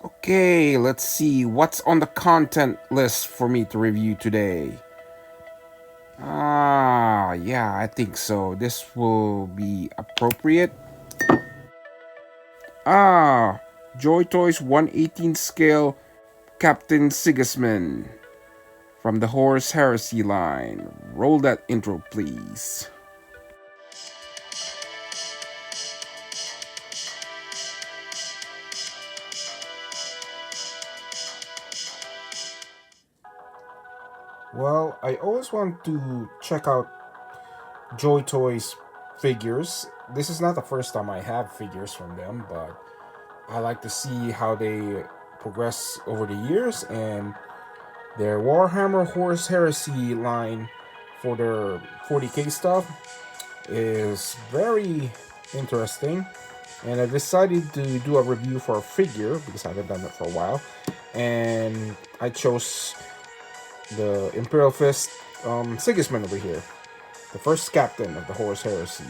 Okay, let's see what's on the content list for me to review today. Yeah, I think so. This will be appropriate. Ah, JoyToys 118 scale Captain Sigismund from the Horus Heresy line. Roll that intro, please. Well, I always want to check out JoyToys figures. This is not the first time I have figures from them, but I like to see how they progress over the years, and their Warhammer Horus Heresy line for their 40k stuff is very interesting. And I decided to do a review for a figure because I haven't done it for a while, and I chose the Imperial Fist Sigismund over here, the first captain of the Horus Heresy.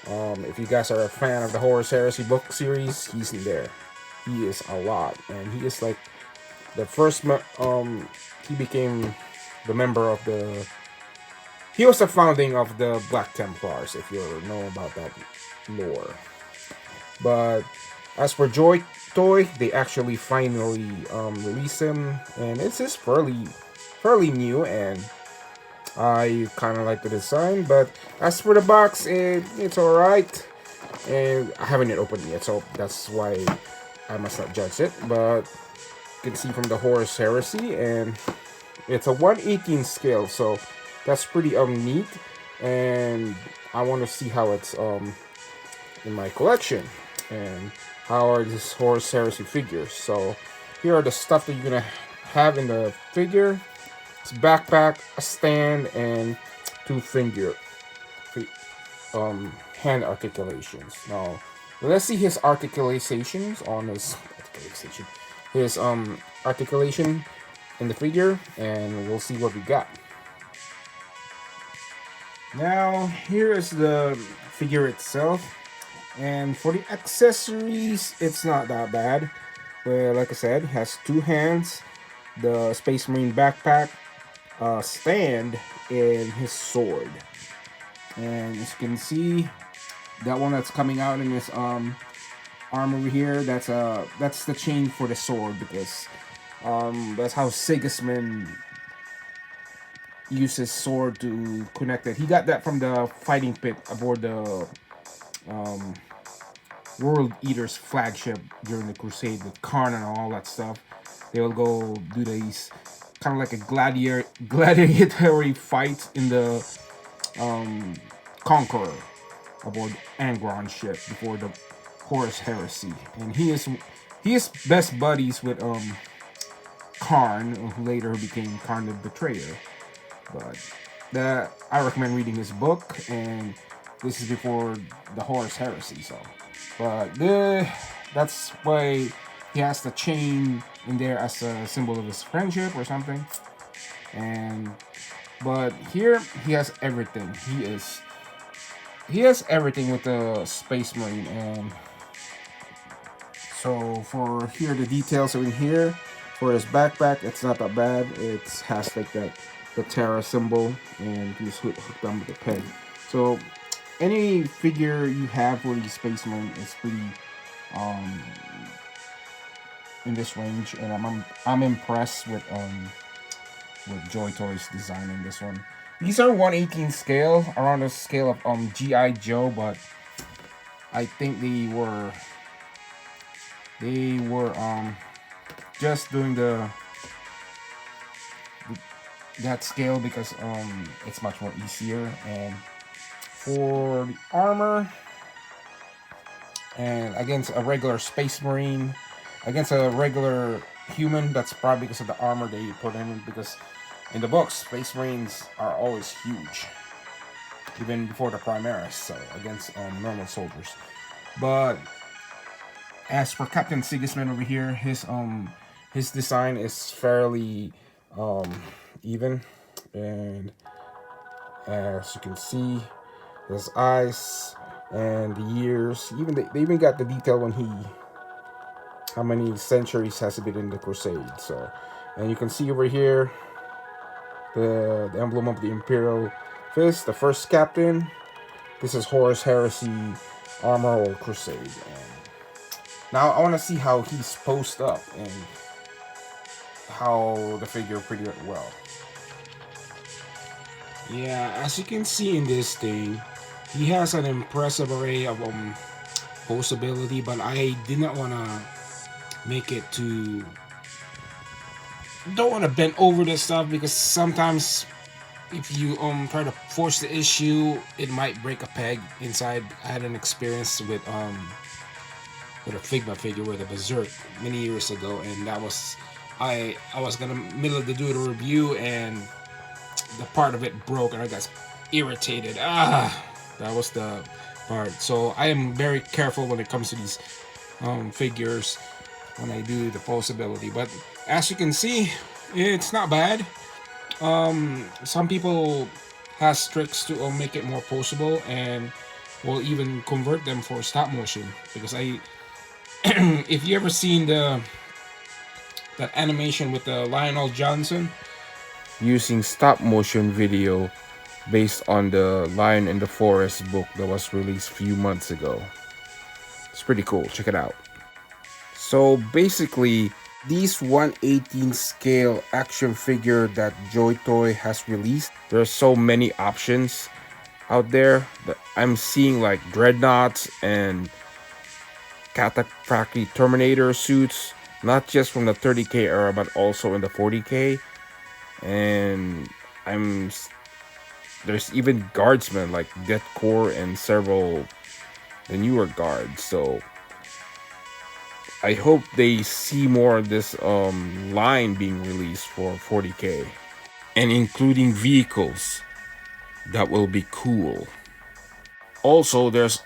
If you guys are a fan of the Horus Heresy book series, he's in there. He is a lot, and he is like the first. He became the member of the. He was the founding of the Black Templars, if you know about that lore. But as for Joy Toy, they actually finally released him, and it's just fairly new, and I kind of like the design. But as for the box, it's alright, and I haven't yet opened it yet, so that's why I must not judge it. But you can see from the Horus Heresy, and it's a 118 scale, so that's pretty neat, and I want to see how it's in my collection and how are these Horus Heresy figures. So here are the stuff that you're gonna have in the figure. It's backpack, a stand, and two finger hand articulations. Now let's see his articulations on his articulation in the figure, and we'll see what we got. Now here is the figure itself, and for the accessories, it's not that bad. Well, like I said, it has two hands, the Space Marine backpack, stand, and his sword. And as you can see, that one that's coming out in this arm over here, that's the chain for the sword, because that's how Sigismund used his sword to connect it. He got that from the fighting pit aboard the um, World Eater's flagship during the Crusade with Karn and all that stuff. They will go do these kind of like a gladiatory fight in the Conqueror aboard Angron's ship before the Horus Heresy, and he is best buddies with Karn, who later became Karn the Betrayer. But that I recommend reading his book, and this is before the Horus Heresy. So, but that's why he has the chain in there as a symbol of his friendship or something. And but here he has everything. He has everything with the Space Marine, and so for here the details are in here. For his backpack, it's not that bad. It has like the Terra symbol, and you just hook them with a peg. So any figure you have for the Space Marine is pretty um, in this range, and I'm impressed with JoyToys designing this one. These are 118 scale, around the scale of GI Joe, but I think they were just doing that scale because it's much more easier. And for the armor, and against a regular Space Marine, against a regular human, that's probably because of the armor they put in, because in the books Space Marines are always huge, even before the Primaris, so against normal soldiers. But as for Captain Sigismund over here, his design is fairly even, and as you can see, his eyes and the ears, even they even got the detail when how many centuries has he been in the crusade. So, and you can see over here the emblem of the Imperial Fist, the first captain. This is Horus Heresy armor or crusade. And now I want to see how he's posed up and how the figure pretty well. Yeah, as you can see in this thing, he has an impressive array of posability, but I did not want to make it too. Don't want to bend over this stuff because sometimes if you try to force the issue, it might break a peg inside. I had an experience with a Figma figure with a Berserk many years ago, and that was I was gonna middle of the do the review, and the part of it broke, and I got irritated. That was the part. So I am very careful when it comes to these figures when I do the posability. But as you can see, it's not bad. Some people has tricks to make it more posable and will even convert them for stop motion, because I if you ever seen that animation with the Lionel Johnson using stop motion video based on the Lion in the Forest book that was released a few months ago. It's pretty cool, check it out. So basically, these 1/18 scale action figure that JoyToy has released, there are so many options out there that I'm seeing, like dreadnoughts and Cataphractii Terminator suits, not just from the 30k era but also in the 40k. And there's even guardsmen like Death Corps and several the newer guards. So I hope they see more of this line being released for 40k, and including vehicles. That will be cool. Also, there's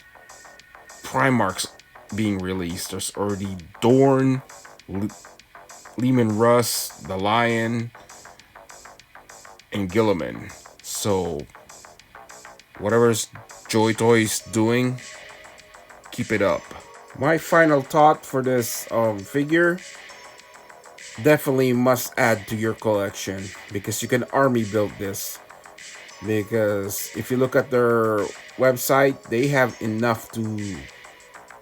Primarchs being released. There's already Dorn, Lehman Russ, the Lion, and Gilliman. So whatever's JoyToys doing, keep it up. My final thought for this figure: definitely must add to your collection, because you can army build this. Because if you look at their website, they have enough to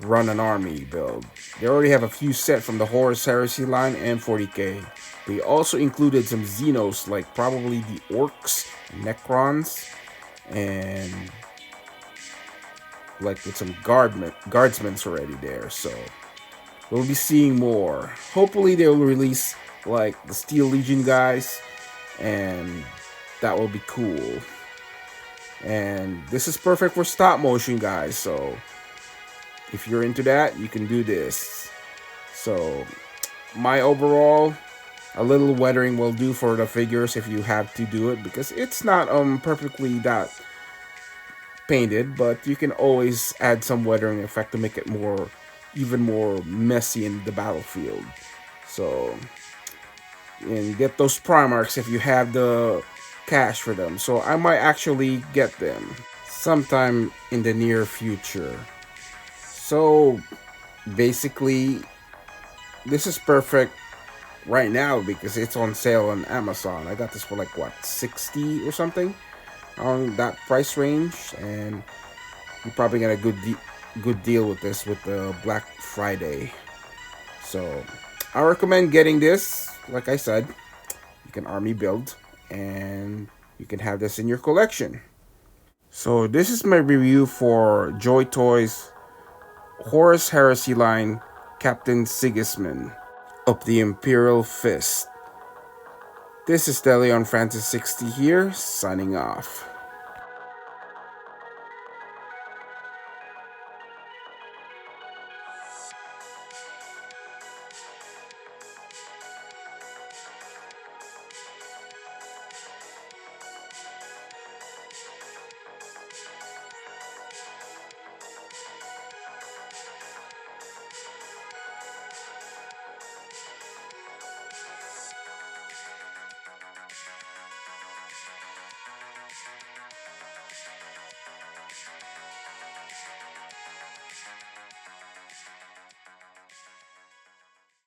run an army build. They already have a few set from the Horus Heresy line and 40k. They also included some Xenos, like probably the Orcs, Necrons, and like with some guardsmen already there. So we'll be seeing more. Hopefully they will release like the Steel Legion guys, and that will be cool. And this is perfect for stop motion guys, so if you're into that, you can do this. So my overall, a little weathering will do for the figures if you have to do it, because it's not perfectly that painted, but you can always add some weathering effect to make it even more messy in the battlefield. So, and get those Primarchs if you have the cash for them. So I might actually get them sometime in the near future. So basically, this is perfect right now because it's on sale on Amazon. I got this for like what, 60 or something, on that price range, and you're probably get a good deal with this with the Black Friday. So I recommend getting this. Like I said, you can army build and you can have this in your collection. So this is my review for JoyToys Horus Heresy line Captain Sigismund of the Imperial Fist. This is Deleon Francis 60 here, signing off.